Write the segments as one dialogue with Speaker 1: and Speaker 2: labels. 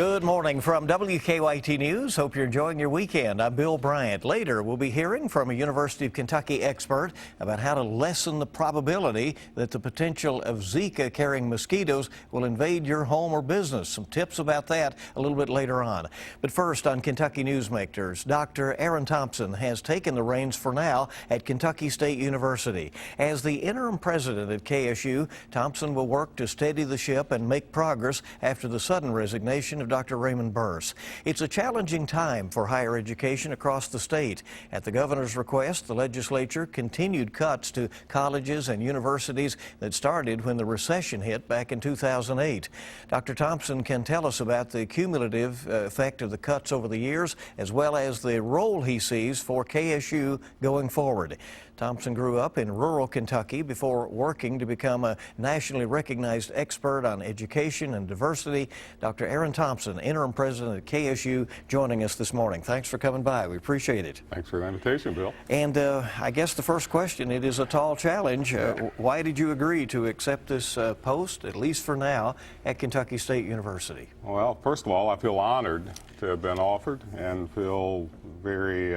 Speaker 1: Good morning from WKYT News. Hope you're enjoying your weekend. I'm Bill Bryant. Later, we'll be hearing from a University of Kentucky expert about how to lessen the probability that the potential of Zika carrying mosquitoes will invade your home or business. Some tips about that a little bit later on. But first, on Kentucky Newsmakers, Dr. Aaron Thompson has taken the reins for now at Kentucky State University. As the interim president at KSU, Thompson will work to steady the ship and make progress after the sudden resignation of Dr. Raymond Burse. It's a challenging time for higher education across the state. At the governor's request, the legislature continued cuts to colleges and universities that started when the recession hit back in 2008. Dr. Thompson can tell us about the cumulative effect of the cuts over the years, as well as the role he sees for KSU going forward. Thompson grew up in rural Kentucky before working to become a nationally recognized expert on education and diversity. Dr. Aaron Thompson, interim president at KSU, joining us this morning. Thanks for coming by. We appreciate it.
Speaker 2: Thanks for the invitation, Bill.
Speaker 1: And I guess the first question, it is a tall challenge. Why did you agree to accept this post, at least for now, at Kentucky State University?
Speaker 2: Well, first of all, I feel honored to have been offered and feel very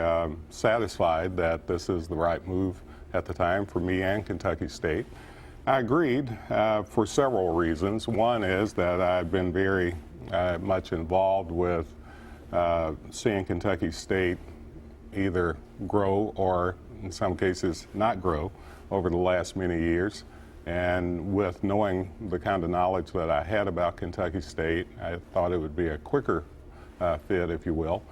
Speaker 2: satisfied that this is the right move at the time for me and Kentucky State. I agreed for several reasons. One is that I've been very much involved with seeing Kentucky State either grow or in some cases not grow over the last many years. And with knowing the kind of knowledge that I had about Kentucky State, I thought it would be a quicker fit, if you will,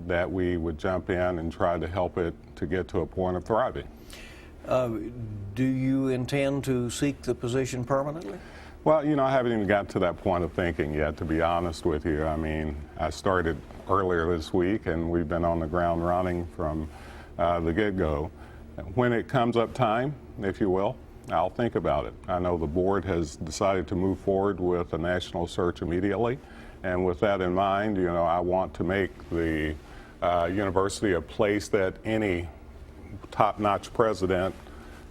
Speaker 2: that we would jump in and try to help it to get to a point of thriving.
Speaker 1: Do you intend to seek the position permanently?
Speaker 2: Well, you know, I haven't even got to that point of thinking yet, to be honest with you. I mean, I started earlier this week, and we've been on the ground running from the get-go. When it comes up time, if you will, I'll think about it. I know the board has decided to move forward with a national search immediately. And with that in mind, you know, I want to make the university a place that any top-notch president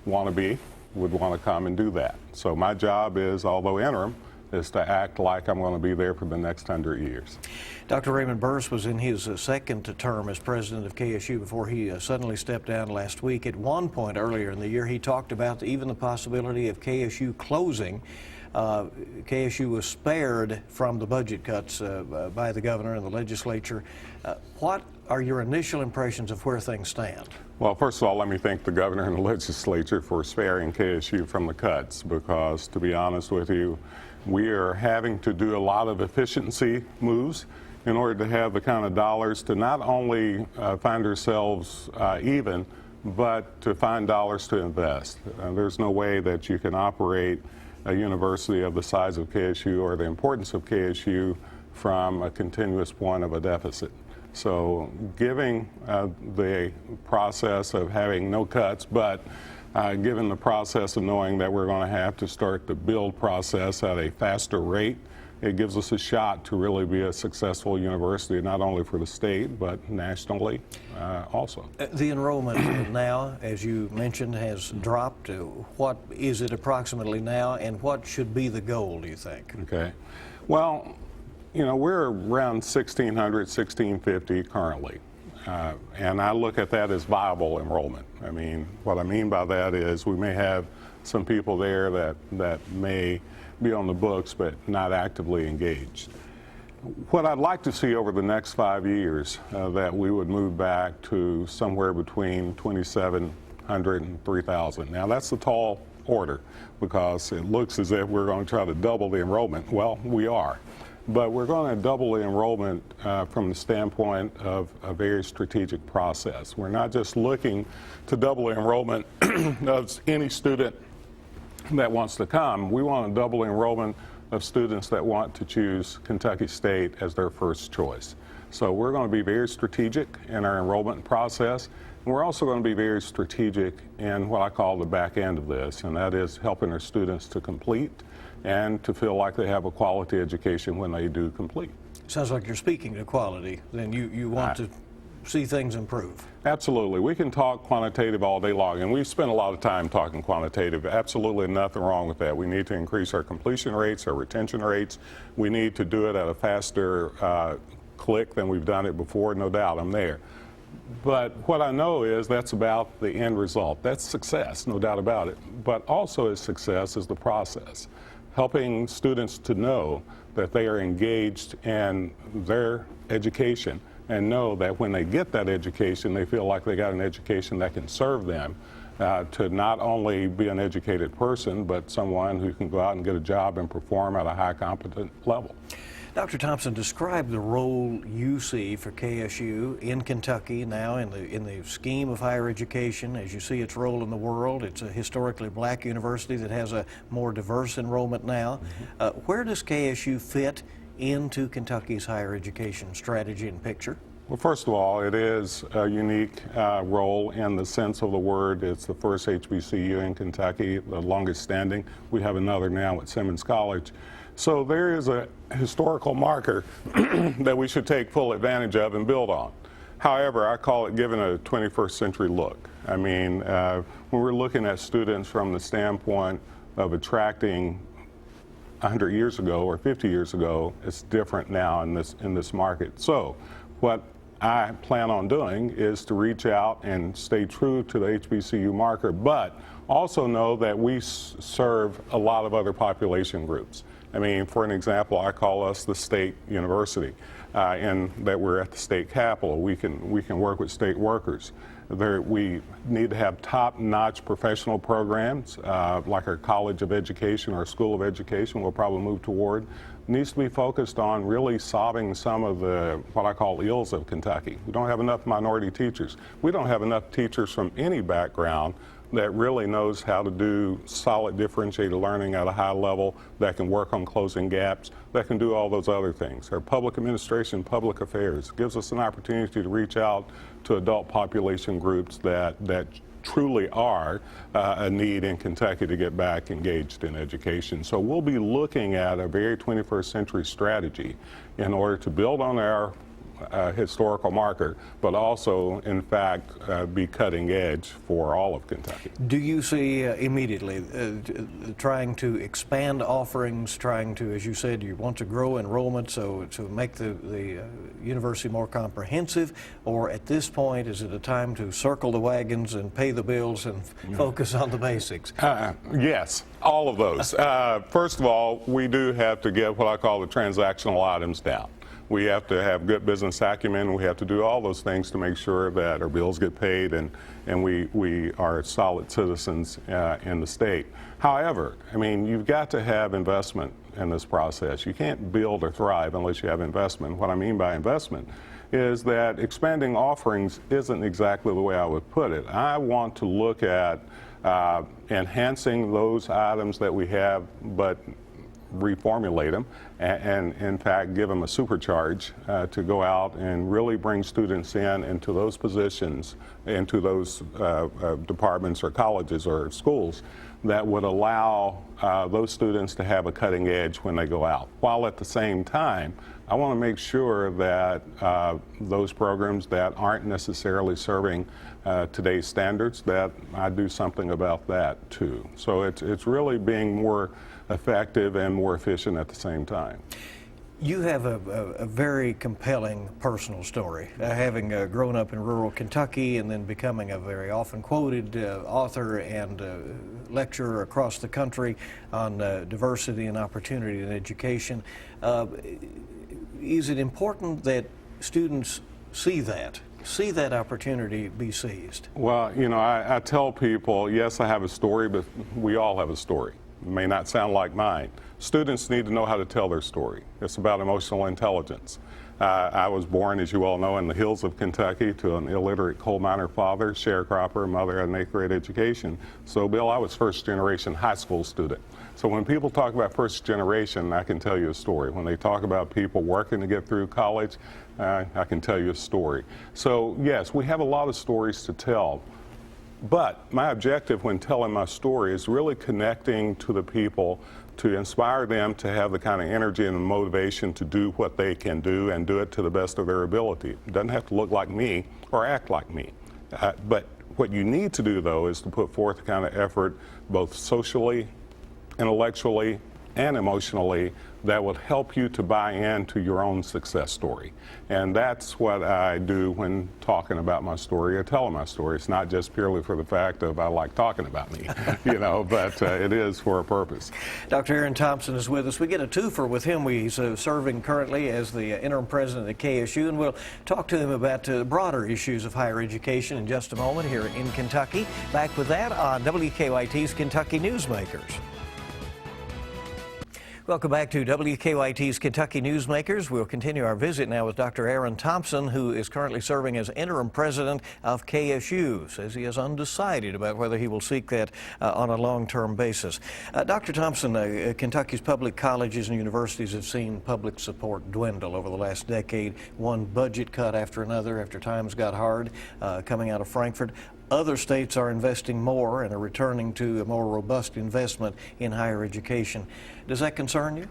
Speaker 2: would want to come and do that. So my job is, although interim, is to act like I'm going to be there for the next 100 years.
Speaker 1: Dr. Raymond Burse was in his second term as president of KSU before he suddenly stepped down last week. At one point earlier in the year, he talked about even the possibility of KSU closing. KSU was spared from the budget cuts by the governor and the legislature. What are your initial impressions of where things stand?
Speaker 2: Well, first of all, let me thank the governor and the legislature for sparing KSU from the cuts, because to be honest with you, we are having to do a lot of efficiency moves in order to have the kind of dollars to not only find ourselves even, but to find dollars to invest. There's no way that you can operate a university of the size of KSU or the importance of KSU from a continuous point of a deficit. So giving the process of having no cuts, but given the process of knowing that we're going to have to start the build process at a faster rate, it gives us a shot to really be a successful university, not only for the state, but nationally also.
Speaker 1: The enrollment now, as you mentioned, has dropped. What is it approximately now, and what should be the goal, do you think?
Speaker 2: Okay. Well, you know, we're around 1,600, 1,650 currently. And I look at that as viable enrollment. I mean, what I mean by that is we may have some people there that may be on the books but not actively engaged. What I'd like to see over the next 5 years, that we would move back to somewhere between 2,700 and 3,000. Now that's a tall order because it looks as if we're going to try to double the enrollment. Well, we are. But we're going to double the enrollment from the standpoint of a very strategic process. We're not just looking to double the enrollment of any student that wants to come. We want to double the enrollment of students that want to choose Kentucky State as their first choice. So we're going to be very strategic in our enrollment process. And we're also going to be very strategic in what I call the back end of this, and that is helping our students to complete and to feel like they have a quality education when they do complete.
Speaker 1: Sounds like you're speaking to quality. Then you want to see things improve?
Speaker 2: Absolutely. We can talk quantitative all day long, and we've spent a lot of time talking quantitative. Absolutely nothing wrong with that. We need to increase our completion rates, our retention rates. We need to do it at a faster click than we've done it before, no doubt. I'm there. But what I know is that's about the end result. That's success, no doubt about it. But also as success is the process, helping students to know that they are engaged in their education and know that when they get that education, they feel like they got an education that can serve them to not only be an educated person, but someone who can go out and get a job and perform at a high competent level.
Speaker 1: Dr. Thompson, describe the role you see for KSU in Kentucky now in the scheme of higher education as you see its role in the world. It's a historically black university that has a more diverse enrollment now. Where does KSU fit into Kentucky's higher education strategy and picture?
Speaker 2: Well, first of all, it is a unique role in the sense of the word. It's the first HBCU in Kentucky, the longest standing. We have another now at Simmons College. So there is a historical marker that we should take full advantage of and build on. However, I call it giving a 21st century look. I mean, when we're looking at students from the standpoint of attracting 100 years ago or 50 years ago, it's different now in this market. So what I plan on doing is to reach out and stay true to the HBCU marker, but also know that we serve a lot of other population groups. I mean, for an example, I call us the state university, and that we're at the state capitol. We can work with state workers. We need to have top-notch professional programs, like our College of Education or School of Education we'll probably move toward. It needs to be focused on really solving some of the, what I call ills of Kentucky. We don't have enough minority teachers. We don't have enough teachers from any background that really knows how to do solid differentiated learning at a high level, that can work on closing gaps, that can do all those other things. Our public administration, public affairs gives us an opportunity to reach out to adult population groups that truly are a need in Kentucky to get back engaged in education. So we'll be looking at a very 21st century strategy in order to build on our historical marker, but also, in fact, be cutting edge for all of Kentucky.
Speaker 1: Do you see immediately trying to expand offerings, trying to, as you said, you want to grow enrollment, so to make the university more comprehensive, or at this point, is it a time to circle the wagons and pay the bills and focus on the basics?
Speaker 2: Yes, all of those. First of all, we do have to get what I call the transactional items down. We have to have good business acumen. We have to do all those things to make sure that our bills get paid and we are solid citizens in the state. However, I mean, you've got to have investment in this process. You can't build or thrive unless you have investment. What I mean by investment is that expanding offerings isn't exactly the way I would put it. I want to look at enhancing those items that we have, but reformulate them and in fact give them a supercharge to go out and really bring students into those positions, into those departments or colleges or schools that would allow those students to have a cutting edge when they go out. While at the same time, I want to make sure that those programs that aren't necessarily serving today's standards, that I do something about that too. So it's really being more effective and more efficient at the same time.
Speaker 1: You have a very compelling personal story, having grown up in rural Kentucky and then becoming a very often quoted author and lecturer across the country on diversity and opportunity in education. Is it important that students see that opportunity be seized?
Speaker 2: Well, you know, I tell people, yes, I have a story, but we all have a story. It may not sound like mine. Students need to know how to tell their story. It's about emotional intelligence. I was born, as you all know, in the hills of Kentucky to an illiterate coal miner father, sharecropper, mother had an eighth-grade education. So, Bill, I was first-generation high school student. So when people talk about first generation, I can tell you a story. When they talk about people working to get through college, I can tell you a story. So, yes, we have a lot of stories to tell. But my objective when telling my story is really connecting to the people to inspire them to have the kind of energy and motivation to do what they can do and do it to the best of their ability. It doesn't have to look like me or act like me. But what you need to do, though, is to put forth the kind of effort, both socially, intellectually, and emotionally, that will help you to buy into your own success story. And that's what I do when talking about my story or telling my story. It's not just purely for the fact of I like talking about me, you know, but it is for a purpose.
Speaker 1: Dr. Aaron Thompson is with us. We get a twofer with him. He's serving currently as the interim president at KSU, and we'll talk to him about broader issues of higher education in just a moment here in Kentucky. Back with that on WKYT's Kentucky Newsmakers. Welcome back to WKYT's Kentucky Newsmakers. We'll continue our visit now with Dr. Aaron Thompson, who is currently serving as interim president of KSU. Says he is undecided about whether he will seek that on a long-term basis. Dr. Thompson, Kentucky's public colleges and universities have seen public support dwindle over the last decade. One budget cut after another after times got hard coming out of Frankfurt. Other states are investing more and are returning to a more robust investment in higher education. Does that concern you?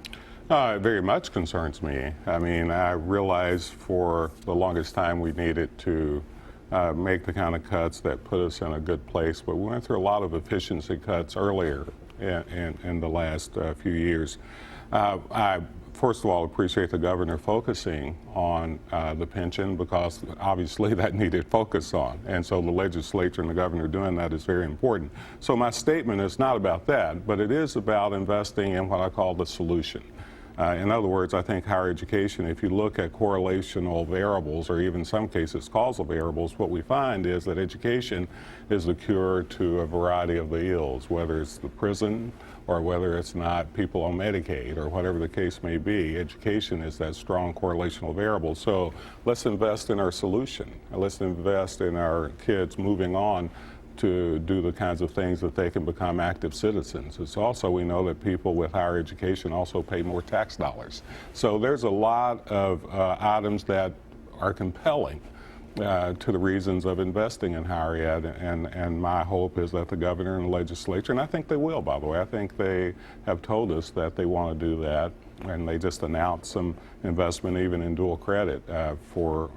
Speaker 2: It very much concerns me. I mean, I realized for the longest time we needed to make the kind of cuts that put us in a good place, but we went through a lot of efficiency cuts earlier in the last few years. I first of all appreciate the governor focusing on the pension, because obviously that needed focus on, and so the legislature and the governor doing that is very important. So my statement is not about that, but it is about investing in what I call the solution. In other words, I think higher education, if you look at correlational variables, or even in some cases causal variables, what we find is that education is the cure to a variety of the ills, whether it's the prison or whether it's not people on Medicaid or whatever the case may be. Education is that strong correlational variable. So let's invest in our solution. Let's invest in our kids moving on to do the kinds of things that they can become active citizens. It's also, we know that people with higher education also pay more tax dollars. So there's a lot of items that are compelling to the reasons of investing in higher ed, and my hope is that the governor and the legislature, and I think they will, by the way, I think they have told us that they want to do that, and they just announced some investment even in dual credit for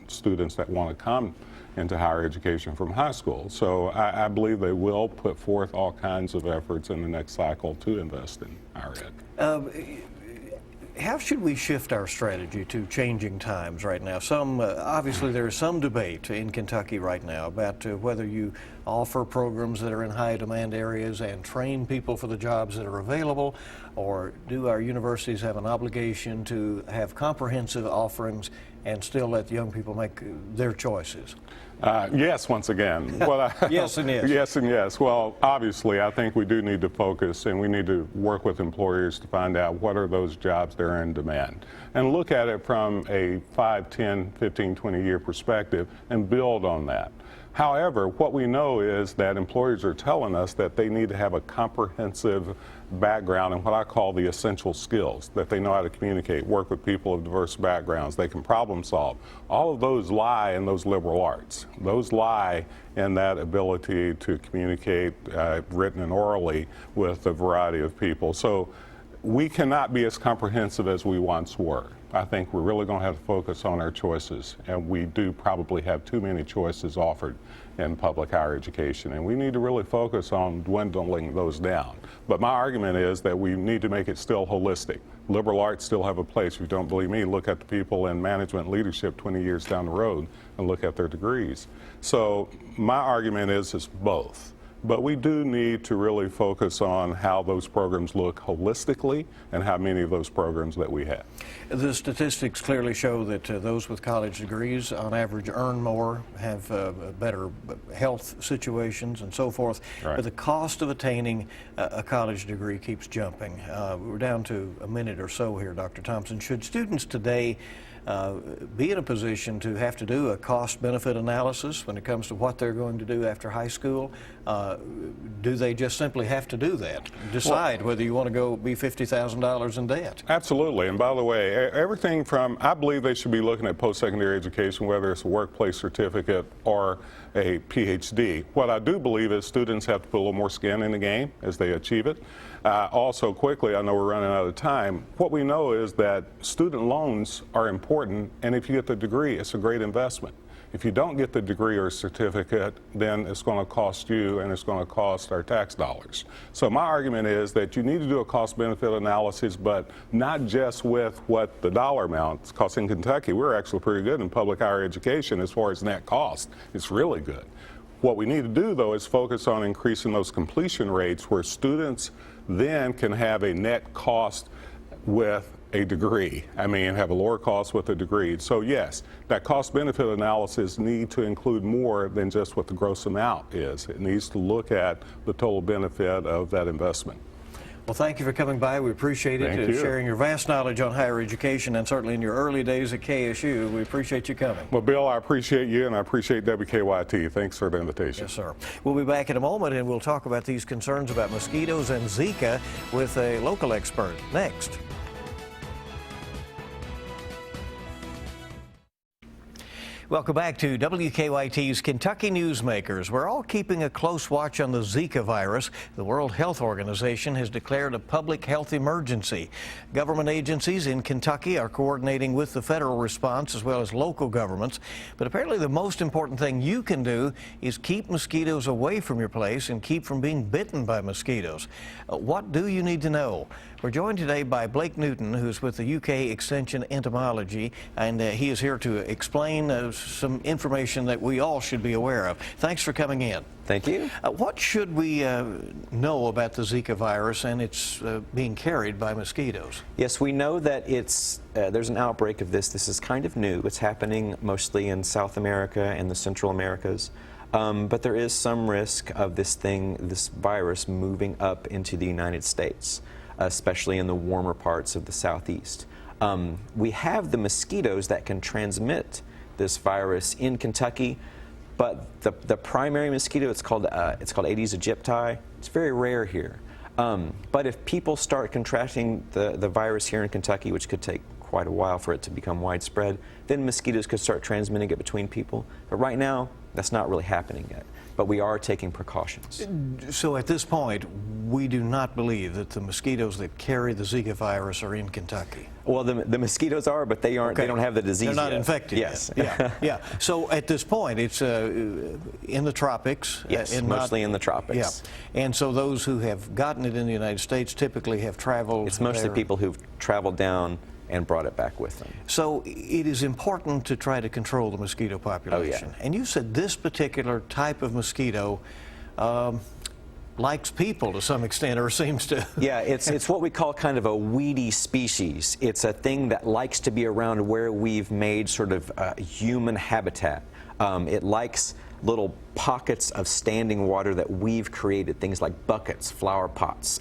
Speaker 2: students that want to come into higher education from high school. So I believe they will put forth all kinds of efforts in the next cycle to invest in higher ed.
Speaker 1: How should we shift our strategy to changing times right now? Obviously there is some debate in Kentucky right now about whether you offer programs that are in high demand areas and train people for the jobs that are available, or do our universities have an obligation to have comprehensive offerings and still let the young people make their choices?
Speaker 2: Yes, once again.
Speaker 1: Yes and yes.
Speaker 2: Yes and yes. Well, obviously, I think we do need to focus, and we need to work with employers to find out what are those jobs that are in demand, and look at it from a 5, 10, 15, 20-year perspective and build on that. However, what we know is that employers are telling us that they need to have a comprehensive background in what I call the essential skills, that they know how to communicate, work with people of diverse backgrounds, they can problem solve. All of those lie in those liberal arts. Those lie in that ability to communicate written and orally with a variety of people. So we cannot be as comprehensive as we once were. I think we're really going to have to focus on our choices, and we do probably have too many choices offered in public higher education, and we need to really focus on dwindling those down. But my argument is that we need to make it still holistic. Liberal arts still have a place. If you don't believe me, look at the people in management and leadership 20 years down the road and look at their degrees. So my argument is it's both. But we do need to really focus on how those programs look holistically and how many of those programs that we have.
Speaker 1: The statistics clearly show that those with college degrees on average earn more, have better health situations and so forth.
Speaker 2: Right.
Speaker 1: But the cost of attaining a college degree keeps jumping. We're down to a minute or so here, Dr. Thompson. Should students today be in a position to have to do a cost-benefit analysis when it comes to what they're going to do after high school? Do they just simply have to do that? Decide whether you want to go be $50,000 in debt?
Speaker 2: Absolutely. And by the way, everything from, I believe they should be looking at post-secondary education, whether it's a workplace certificate or a PhD. What I do believe is students have to put a little more skin in the game as they achieve it. Also, quickly, I know we're running out of time, what we know is that student loans are important, and if you get the degree, it's a great investment. If you don't get the degree or certificate, then it's going to cost you and it's going to cost our tax dollars. So my argument is that you need to do a cost-benefit analysis, but not just with what the dollar amount, because in Kentucky, we're actually pretty good in public higher education as far as net cost. It's really good. What we need to do, though, is focus on increasing those completion rates where students then can have a net cost with a degree. I mean, have a lower cost with a degree. So yes, that cost-benefit analysis needs to include more than just what the gross amount is. It needs to look at the total benefit of that investment.
Speaker 1: Well, thank you for coming by. We appreciate it, sharing your vast knowledge on higher education, and certainly in your early days at KSU. We appreciate you coming.
Speaker 2: Well, Bill, I appreciate you, and I appreciate WKYT. Thanks for the invitation.
Speaker 1: Yes, sir. We'll be back in a moment, and we'll talk about these concerns about mosquitoes and Zika with a local expert next. Welcome back to WKYT's Kentucky Newsmakers. We're all keeping a close watch on the Zika virus. The World Health Organization has declared a public health emergency. Government agencies in Kentucky are coordinating with the federal response as well as local governments. But apparently the most important thing you can do is keep mosquitoes away from your place and keep from being bitten by mosquitoes. What do you need to know? We're joined today by Blake Newton, who's with the UK Extension Entomology, and he is here to explain some information that we all should be aware of. Thanks for coming in.
Speaker 3: Thank you.
Speaker 1: What should we know about the Zika virus and it's being carried by mosquitoes?
Speaker 3: Yes, we know that there's an outbreak of this. This is kind of new. It's happening mostly in South America and the Central Americas. But there is some risk of this virus moving up into the United States, especially in the warmer parts of the southeast. We have the mosquitoes that can transmit this virus in Kentucky, but the primary mosquito, it's called Aedes aegypti. It's very rare here. But if people start contracting the virus here in Kentucky, which could take quite a while for it to become widespread, then mosquitoes could start transmitting it between people. But right now, that's not really happening yet. But we are taking precautions.
Speaker 1: So at this point, we do not believe that the mosquitoes that carry the Zika virus are in Kentucky.
Speaker 3: Well, the mosquitoes are, but they aren't. Okay. They don't have the disease.
Speaker 1: They're not
Speaker 3: yet.
Speaker 1: Infected.
Speaker 3: Yes.
Speaker 1: Yet. Yeah. So at this point, it's in the tropics.
Speaker 3: Yes, mostly in the tropics.
Speaker 1: Yeah. And so those who have gotten it in the United States typically have traveled.
Speaker 3: It's mostly people who've traveled down and brought it back with them.
Speaker 1: So it is important to try to control the mosquito population.
Speaker 3: Oh, yeah.
Speaker 1: And you said this particular type of mosquito likes people to some extent, or seems to.
Speaker 3: Yeah, it's what we call kind of a weedy species. It's a thing that likes to be around where we've made sort of human habitat. It likes little pockets of standing water that we've created, things like buckets, flower pots,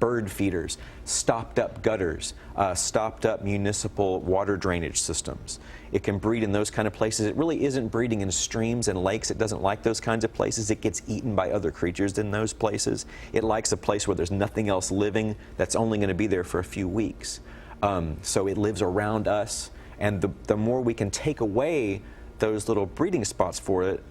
Speaker 3: bird feeders, stopped up gutters, stopped up municipal water drainage systems. It can breed in those kind of places. It really isn't breeding in streams and lakes. It doesn't like those kinds of places. It gets eaten by other creatures in those places. It likes a place where there's nothing else living that's only going to be there for a few weeks. So it lives around us, and the more we can take away those little breeding spots for it,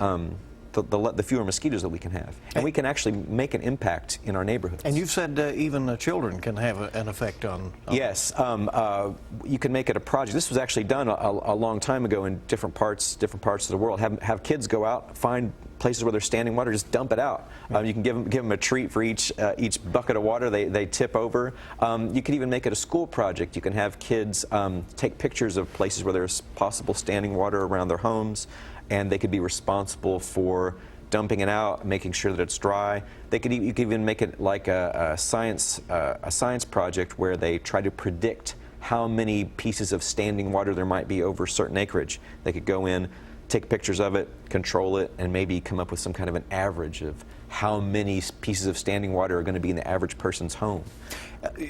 Speaker 3: the fewer mosquitoes that we can have. And we can actually make an impact in our neighborhoods.
Speaker 1: And you've said even children can have an effect on
Speaker 3: yes, you can make it a project. This was actually done a long time ago in different parts of the world. Have kids go out, find places where there's standing water, just dump it out. You can give them a treat for each bucket of water they tip over. You could even make it a school project. You can have kids take pictures of places where there's possible standing water around their homes, and they could be responsible for dumping it out, making sure that it's dry. You could even make it like a science project where they try to predict how many pieces of standing water there might be over certain acreage. They could go in, take pictures of it, control it, and maybe come up with some kind of an average of how many pieces of standing water are going to be in the average person's home.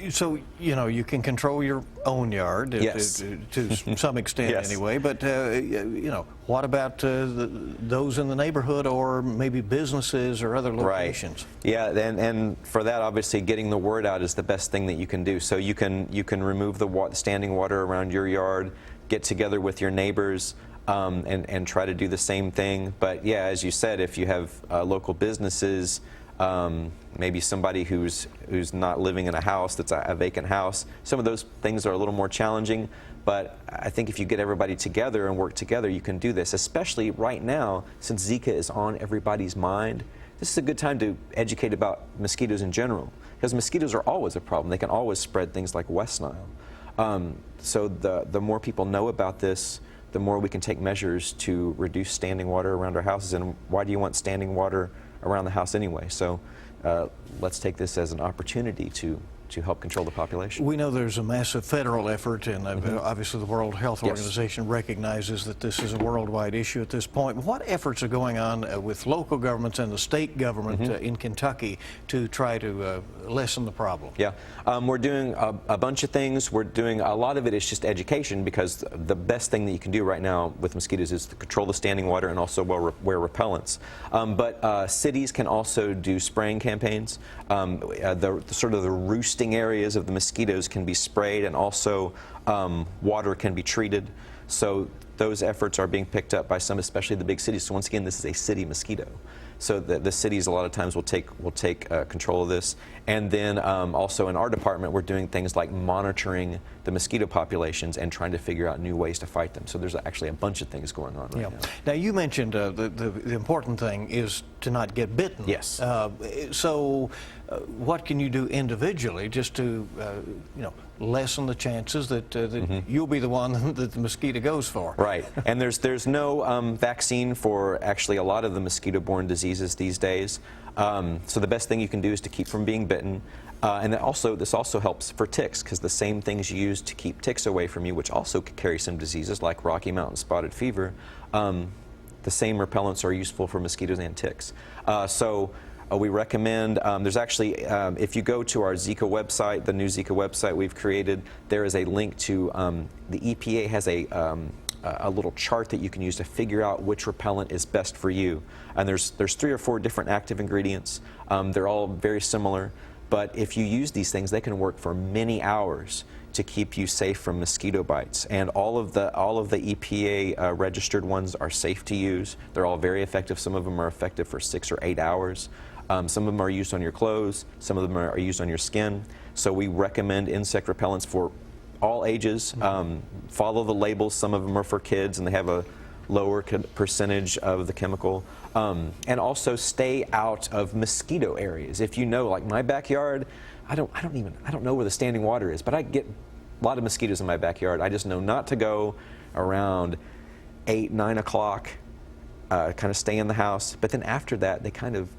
Speaker 1: So, you know, you can control your own yard
Speaker 3: Yes.
Speaker 1: to some extent
Speaker 3: Yes.
Speaker 1: anyway, but, you know, what about those in the neighborhood or maybe businesses or other locations?
Speaker 3: Right. Yeah, and for that, obviously, getting the word out is the best thing that you can do. So you can remove the standing water around your yard, get together with your neighbors, and try to do the same thing. But yeah, as you said, if you have local businesses, maybe somebody who's not living in a house that's a vacant house, some of those things are a little more challenging. But I think if you get everybody together and work together, you can do this, especially right now, since Zika is on everybody's mind. This is a good time to educate about mosquitoes in general, because mosquitoes are always a problem. They can always spread things like West Nile. So the more people know about this, the more we can take measures to reduce standing water around our houses. And why do you want standing water around the house anyway? So let's take this as an opportunity to help control the population.
Speaker 1: We know there's a massive federal effort, and obviously the World Health
Speaker 3: Yes.
Speaker 1: Organization recognizes that this is a worldwide issue at this point. What efforts are going on with local governments and the state government in Kentucky to try to lessen the problem?
Speaker 3: Yeah, we're doing a bunch of things. We're doing a lot of it is just education, because the best thing that you can do right now with mosquitoes is to control the standing water and also wear repellents. But cities can also do spraying campaigns. The sort of the roosting areas of the mosquitoes can be sprayed, and also water can be treated. So those efforts are being picked up by some, especially the big cities. So once again, this is a city mosquito. So the cities a lot of times will take control of this. And then also in our department, we're doing things like monitoring the mosquito populations and trying to figure out new ways to fight them. So there's actually a bunch of things going on right now.
Speaker 1: Now, you mentioned the important thing is to not get bitten.
Speaker 3: Yes.
Speaker 1: So what can you do individually just to, you know, lessen the chances that, you'll be the one that the mosquito goes for?
Speaker 3: Right. And there's no vaccine for actually a lot of the mosquito-borne diseases these days. So the best thing you can do is to keep from being bitten. And this also helps for ticks, because the same things used to keep ticks away from you, which also could carry some diseases like Rocky Mountain spotted fever, the same repellents are useful for mosquitoes and ticks. We recommend, there's actually, if you go to our Zika website, the new Zika website we've created, there is a link to, the EPA has a little chart that you can use to figure out which repellent is best for you. And there's 3 or 4 different active ingredients. They're all very similar, but if you use these things, they can work for many hours to keep you safe from mosquito bites. And all of the EPA registered ones are safe to use. They're all very effective. Some of them are effective for 6 or 8 hours. Some of them are used on your clothes. Some of them are used on your skin. So we recommend insect repellents for all ages. Follow the labels. Some of them are for kids, and they have a lower percentage of the chemical. And also stay out of mosquito areas. If you know, like my backyard, I don't know where the standing water is, but I get a lot of mosquitoes in my backyard. I just know not to go around 8, 9 o'clock, kind of stay in the house. But then after that, they kind of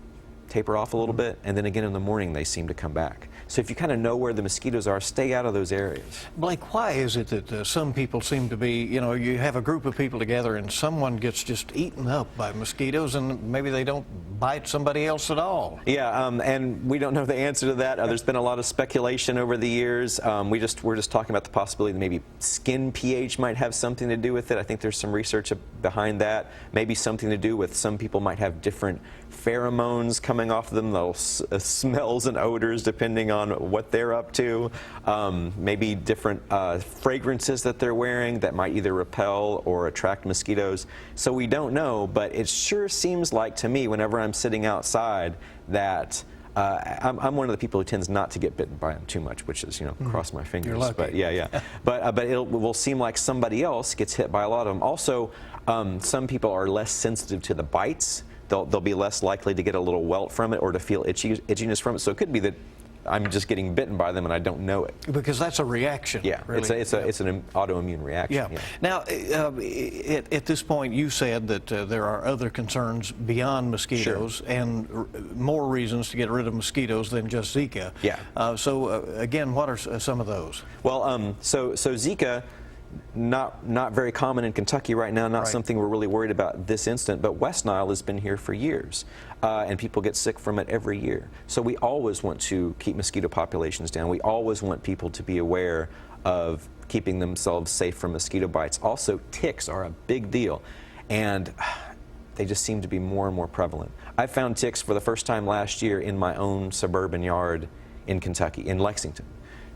Speaker 3: taper off a little bit, and then again in the morning they seem to come back. So if you kind of know where the mosquitoes are, stay out of those areas.
Speaker 1: Blake, why is it that some people seem to be, you know, you have a group of people together and someone gets just eaten up by mosquitoes and maybe they don't bite somebody else at all?
Speaker 3: Yeah, and we don't know the answer to that. There's been a lot of speculation over the years. We're just talking about the possibility that maybe skin pH might have something to do with it. I think there's some research behind that. Maybe something to do with some people might have different pheromones coming off of them, those smells and odors depending on what they're up to. Maybe different fragrances that they're wearing that might either repel or attract mosquitoes. So we don't know, but it sure seems like to me whenever I'm sitting outside that I'm one of the people who tends not to get bitten by them too much, which is, you know, cross my fingers.
Speaker 1: You're lucky.
Speaker 3: But yeah. but it will seem like somebody else gets hit by a lot of them. Also, some people are less sensitive to the bites. They'll be less likely to get a little welt from it or to feel itchiness from it. So it could be that I'm just getting bitten by them and I don't know it.
Speaker 1: Because that's a reaction.
Speaker 3: Yeah,
Speaker 1: really.
Speaker 3: it's an autoimmune reaction.
Speaker 1: Yeah. Now, at this point, you said that there are other concerns beyond mosquitoes and more reasons to get rid of mosquitoes than just Zika.
Speaker 3: Yeah.
Speaker 1: So again, what are some of those?
Speaker 3: Well, so Zika, not very common in Kentucky right now, not
Speaker 1: Right.
Speaker 3: something we're really worried about this instant, but West Nile has been here for years, and people get sick from it every year. So we always want to keep mosquito populations down. We always want people to be aware of keeping themselves safe from mosquito bites. Also, ticks are a big deal, and they just seem to be more and more prevalent. I found ticks for the first time last year in my own suburban yard in Kentucky, in Lexington.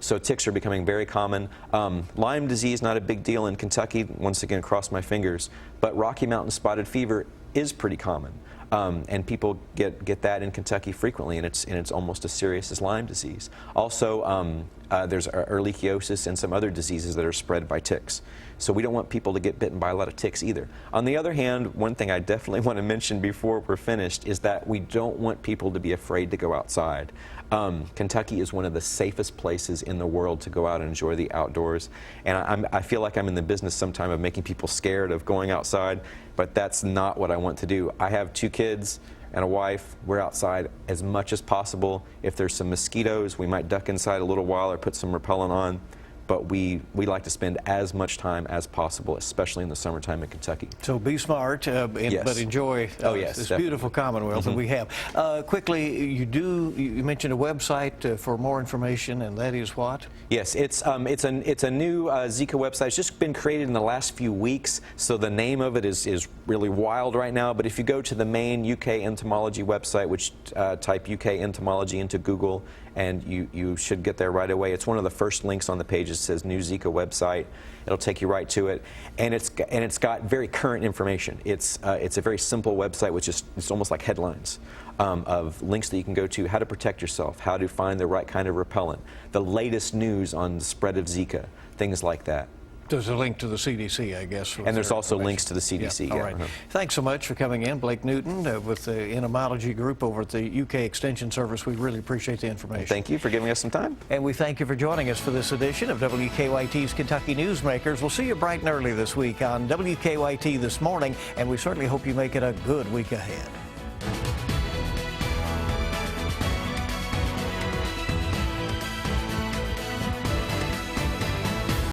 Speaker 3: So ticks are becoming very common. Lyme disease, not a big deal in Kentucky. Once again, cross my fingers. But Rocky Mountain spotted fever is pretty common. And people get that in Kentucky frequently, and it's almost as serious as Lyme disease. Also, there's ehrlichiosis and some other diseases that are spread by ticks. So we don't want people to get bitten by a lot of ticks either. On the other hand, one thing I definitely want to mention before we're finished is that we don't want people to be afraid to go outside. Kentucky is one of the safest places in the world to go out and enjoy the outdoors. And I feel like I'm in the business sometime of making people scared of going outside, but that's not what I want to do. I have 2 kids and a wife. We're outside as much as possible. If there's some mosquitoes, we might duck inside a little while or put some repellent on. But we like to spend as much time as possible, especially in the summertime in Kentucky.
Speaker 1: So be smart,
Speaker 3: Yes.
Speaker 1: but enjoy
Speaker 3: yes,
Speaker 1: this
Speaker 3: definitely.
Speaker 1: beautiful Commonwealth that we have. Quickly, you mentioned a website for more information, and that is what?
Speaker 3: Yes, it's a new Zika website. It's just been created in the last few weeks, so the name of it is really wild right now. But if you go to the main UK entomology website, which type UK entomology into Google, and you should get there right away. It's one of the first links on the page. It says new Zika website. It'll take you right to it, and it's got very current information. It's a very simple website, which is it's almost like headlines of links that you can go to, how to protect yourself, how to find the right kind of repellent, the latest news on the spread of Zika, things like that.
Speaker 1: There's a link to the CDC, I guess.
Speaker 3: And there's also links to the CDC.
Speaker 1: Yeah. All right. Thanks so much for coming in, Blake Newton, with the entomology group over at the UK Extension Service. We really appreciate the information.
Speaker 3: Thank you for giving us some time.
Speaker 1: And we thank you for joining us for this edition of WKYT's Kentucky Newsmakers. We'll see you bright and early this week on WKYT This Morning, and we certainly hope you make it a good week ahead.